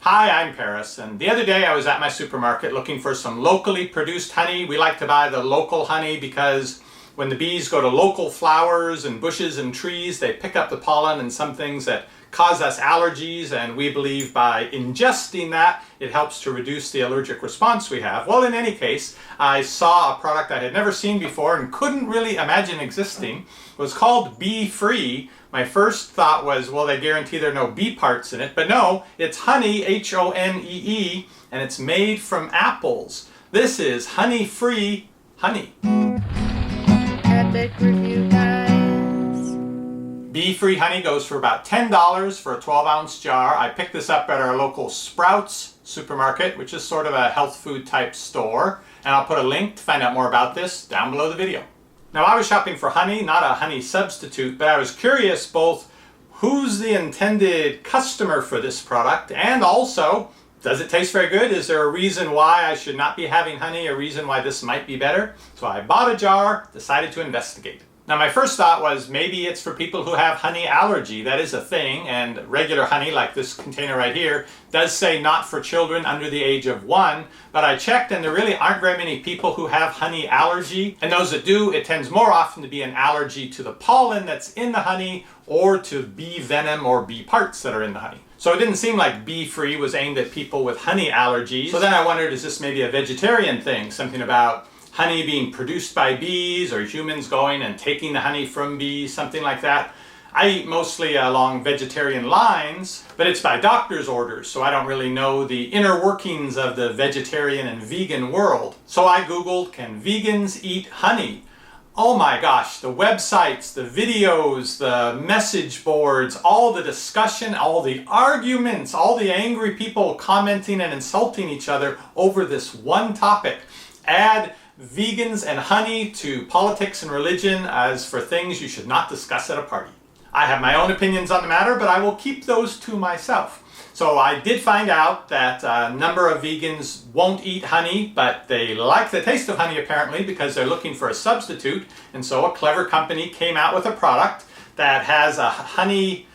Hi, I'm Paris, and the other day I was at my supermarket looking for some locally produced honey. We like to buy the local honey because when the bees go to local flowers and bushes and trees, they pick up the pollen and some things that cause us allergies, and we believe by ingesting that, it helps to reduce the allergic response we have. Well, in any case, I saw a product I had never seen before and couldn't really imagine existing. It was called Bee Free. My first thought was, well, they guarantee there are no bee parts in it, but no, it's honey, H-O-N-E-E, and it's made from apples. This is honey-free honey. Epic review, guys. Bee-free honey goes for about $10 for a 12-ounce jar. I picked this up at our local Sprouts supermarket, which is sort of a health food type store. And I'll put a link to find out more about this down below the video. Now, I was shopping for honey, not a honey substitute, but I was curious both who's the intended customer for this product, and also, does it taste very good? Is there a reason why I should not be having honey, a reason why this might be better? So I bought a jar, decided to investigate. Now, my first thought was maybe it's for people who have honey allergy. That is a thing, and regular honey, like this container right here, does say not for children under the age of 1, but I checked and there really aren't very many people who have honey allergy, and those that do, it tends more often to be an allergy to the pollen that's in the honey or to bee venom or bee parts that are in the honey. So it didn't seem like Bee Free was aimed at people with honey allergies. So then I wondered, is this maybe a vegetarian thing? Something about honey being produced by bees, or humans going and taking the honey from bees, something like that. I eat mostly along vegetarian lines, but it's by doctor's orders, so I don't really know the inner workings of the vegetarian and vegan world. So I Googled, can vegans eat honey? Oh my gosh, the websites, the videos, the message boards, all the discussion, all the arguments, all the angry people commenting and insulting each other over this one topic. Add vegans and honey to politics and religion as for things you should not discuss at a party. I have my own opinions on the matter, but I will keep those to myself. So I did find out that a number of vegans won't eat honey, but they like the taste of honey apparently because they're looking for a substitute. And so a clever company came out with a product that has a honey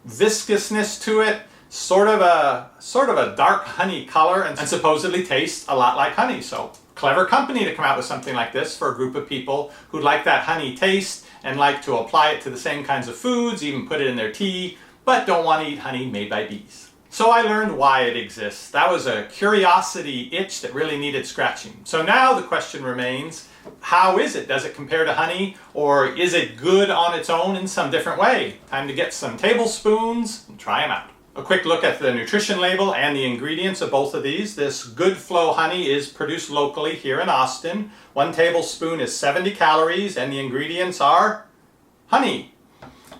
viscousness to it, sort of a dark honey color, and supposedly tastes a lot like honey. So clever company to come out with something like this for a group of people who like that honey taste and like to apply it to the same kinds of foods, even put it in their tea, but don't want to eat honey made by bees. So I learned why it exists. That was a curiosity itch that really needed scratching. So now the question remains, how is it? Does it compare to honey, or is it good on its own in some different way? Time to get some tablespoons and try them out. A quick look at the nutrition label and the ingredients of both of these. This Good Flow honey is produced locally here in Austin. 1 tablespoon is 70 calories and the ingredients are honey.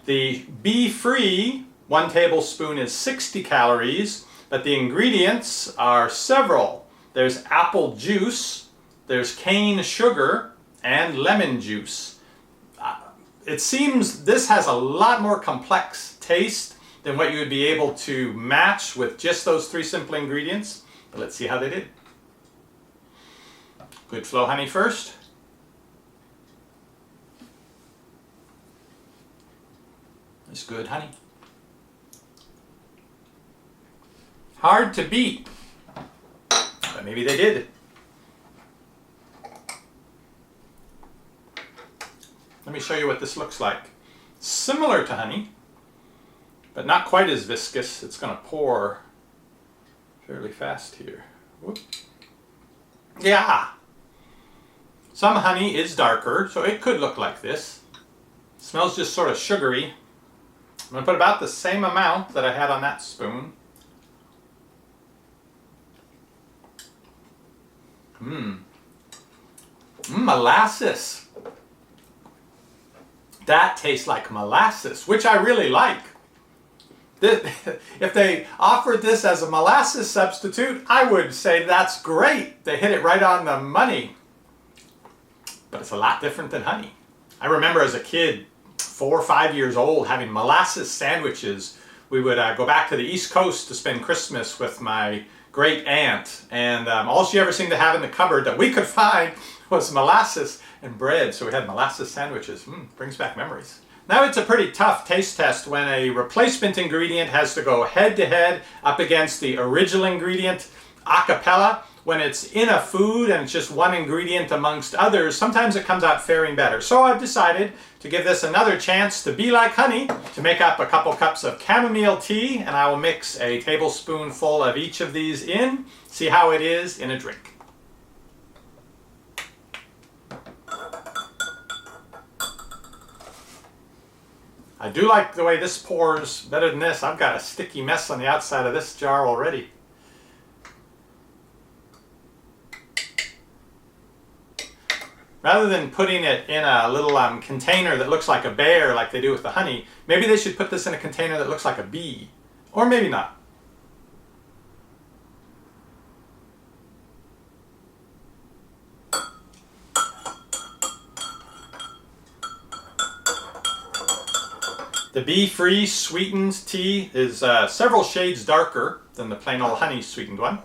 The Bee Free 1 tablespoon is 60 calories, but the ingredients are several. There's apple juice, there's cane sugar, and lemon juice. It seems this has a lot more complex taste than what you would be able to match with just those 3 simple ingredients. But let's see how they did. Good Flow honey first. It's good honey. Hard to beat, but maybe they did. Let me show you what this looks like. Similar to honey, but not quite as viscous. It's going to pour fairly fast here. Whoop. Yeah. Some honey is darker, so it could look like this. It smells just sort of sugary. I'm going to put about the same amount that I had on that spoon. Molasses. That tastes like molasses, which I really like. If they offered this as a molasses substitute, I would say that's great. They hit it right on the money. But it's a lot different than honey. I remember as a kid, 4 or 5 years old, having molasses sandwiches. We would go back to the East Coast to spend Christmas with my great aunt, and all she ever seemed to have in the cupboard that we could find was molasses and bread. So we had molasses sandwiches. Brings back memories. Now it's a pretty tough taste test when a replacement ingredient has to go head to head up against the original ingredient a cappella. When it's in a food and it's just one ingredient amongst others, sometimes it comes out faring better. So I've decided to give this another chance to be like honey, to make up a couple cups of chamomile tea, and I will mix a tablespoonful of each of these in, see how it is in a drink. I do like the way this pours better than this. I've got a sticky mess on the outside of this jar already. Rather than putting it in a little container that looks like a bear like they do with the honey, maybe they should put this in a container that looks like a bee. Or maybe not. The bee-free sweetened tea is several shades darker than the plain old honey sweetened one.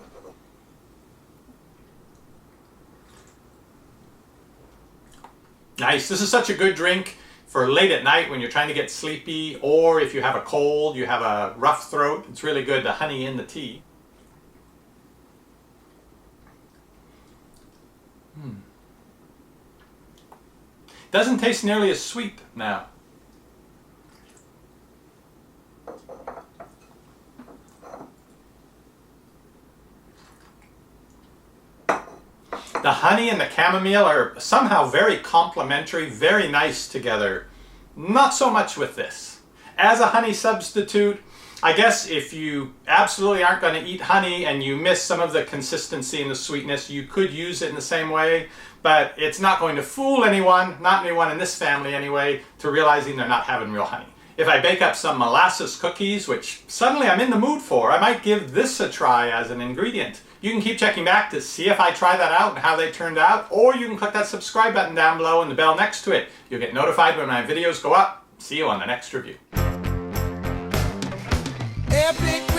Nice. This is such a good drink for late at night when you're trying to get sleepy, or if you have a cold, you have a rough throat. It's really good, the honey in the tea. Doesn't taste nearly as sweet now. The honey and the chamomile are somehow very complementary, very nice together. Not so much with this. As a honey substitute, I guess if you absolutely aren't going to eat honey and you miss some of the consistency and the sweetness, you could use it in the same way, but it's not going to fool anyone, not anyone in this family anyway, to realizing they're not having real honey. If I bake up some molasses cookies, which suddenly I'm in the mood for, I might give this a try as an ingredient. You can keep checking back to see if I try that out and how they turned out, or you can click that subscribe button down below and the bell next to it. You'll get notified when my videos go up. See you on the next review. Epic